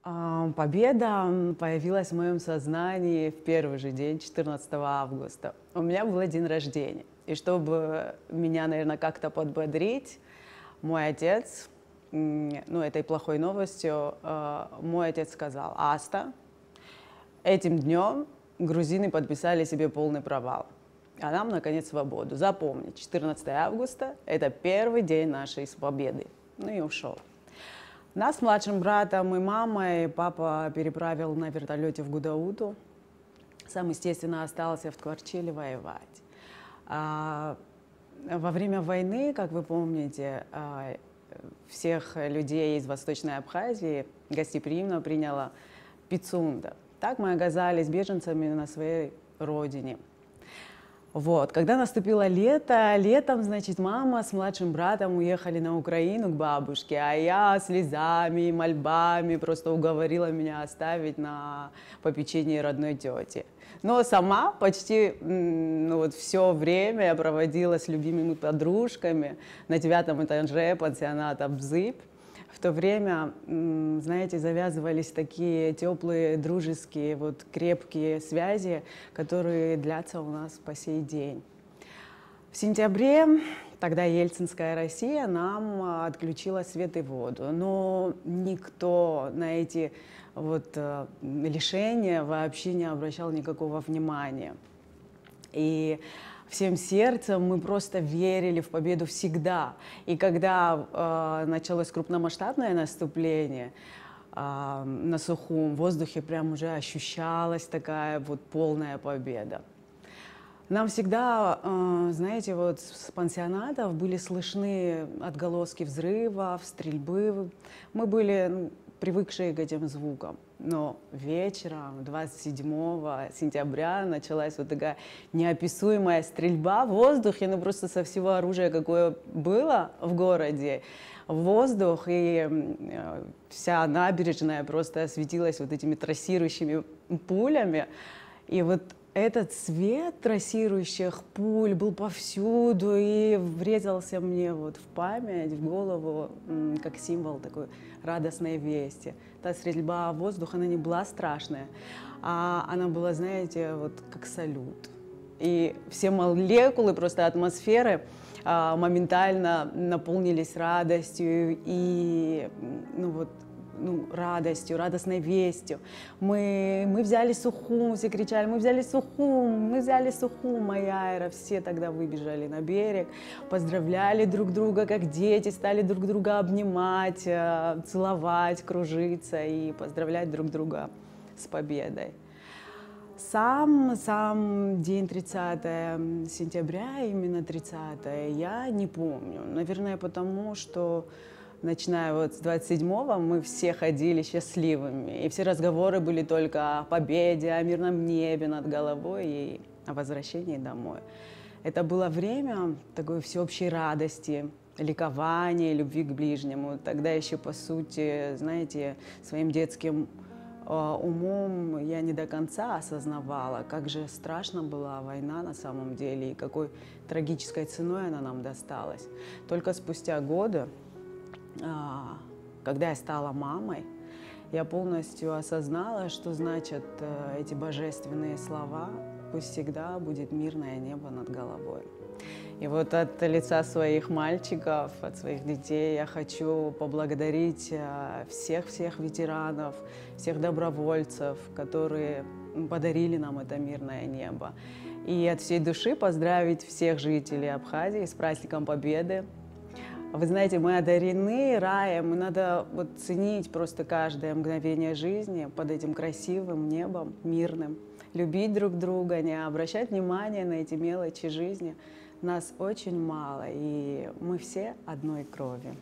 Победа появилась в моем сознании в первый же день, 14 августа. У меня был день рождения. И чтобы меня, наверное, как-то подбодрить, мой отец, этой плохой новостью, мой отец сказал: «Аста, этим днем грузины подписали себе полный провал. А нам, наконец, свободу. Запомни, 14 августа– это первый день нашей победы». Ну и ушел. Нас с младшим братом и мамой папа переправил на вертолете в Гудауту. Сам, естественно, остался в Ткварчеле воевать. Во время войны, как вы помните, всех людей из Восточной Абхазии гостеприимно приняла Пицунда. Так мы оказались беженцами на своей родине. Вот. Когда наступило лето, летом, значит, мама с младшим братом уехали на Украину к бабушке, а я слезами, мольбами просто уговорила меня оставить на попечении родной тети. Но сама почти все время я проводила с любимыми подружками на 9-м этаже пансионата «Бзып». В то время, знаете, завязывались такие теплые, дружеские, крепкие связи, которые длятся у нас по сей день. В сентябре тогда Ельцинская Россия нам отключила свет и воду, но никто на эти лишения вообще не обращал никакого внимания. И всем сердцем мы просто верили в победу всегда. И когда началось крупномасштабное наступление на Сухум, в воздухе прям уже ощущалась такая полная победа. Нам всегда, знаете, с пансионатов были слышны отголоски взрывов, стрельбы. Мы были привыкшие к этим звукам. Но вечером 27 сентября началась такая неописуемая стрельба в воздухе, просто со всего оружия, какое было в городе, в воздух, и вся набережная просто осветилась этими трассирующими пулями. И этот свет трассирующих пуль был повсюду и врезался мне в память, в голову, как символ такой радостной вести. Та стрельба в воздух, она не была страшная, а она была, знаете, как салют. И все молекулы просто атмосферы моментально наполнились радостью и радостью, радостной вестью. Мы взяли Сухум, все кричали: мы взяли Сухум, Майяра. Все тогда выбежали на берег, поздравляли друг друга, как дети, стали друг друга обнимать, целовать, кружиться и поздравлять друг друга с победой. Сам день 30 сентября, именно 30, я не помню. Наверное, потому что начиная с 27-го мы все ходили счастливыми, и все разговоры были только о победе, о мирном небе над головой и о возвращении домой. Это было время такой всеобщей радости, ликования, любви к ближнему. Тогда еще, по сути, знаете, своим детским умом я не до конца осознавала, как же страшна была война на самом деле и какой трагической ценой она нам досталась. Только спустя годы, когда я стала мамой, я полностью осознала, что значат эти божественные слова: «Пусть всегда будет мирное небо над головой». И от лица своих мальчиков, от своих детей я хочу поблагодарить всех ветеранов, всех добровольцев, которые подарили нам это мирное небо. И от всей души поздравить всех жителей Абхазии с праздником Победы. Вы знаете, мы одарены раем, и надо ценить просто каждое мгновение жизни под этим красивым небом, мирным. Любить друг друга, не обращать внимания на эти мелочи жизни. Нас очень мало, и мы все одной крови.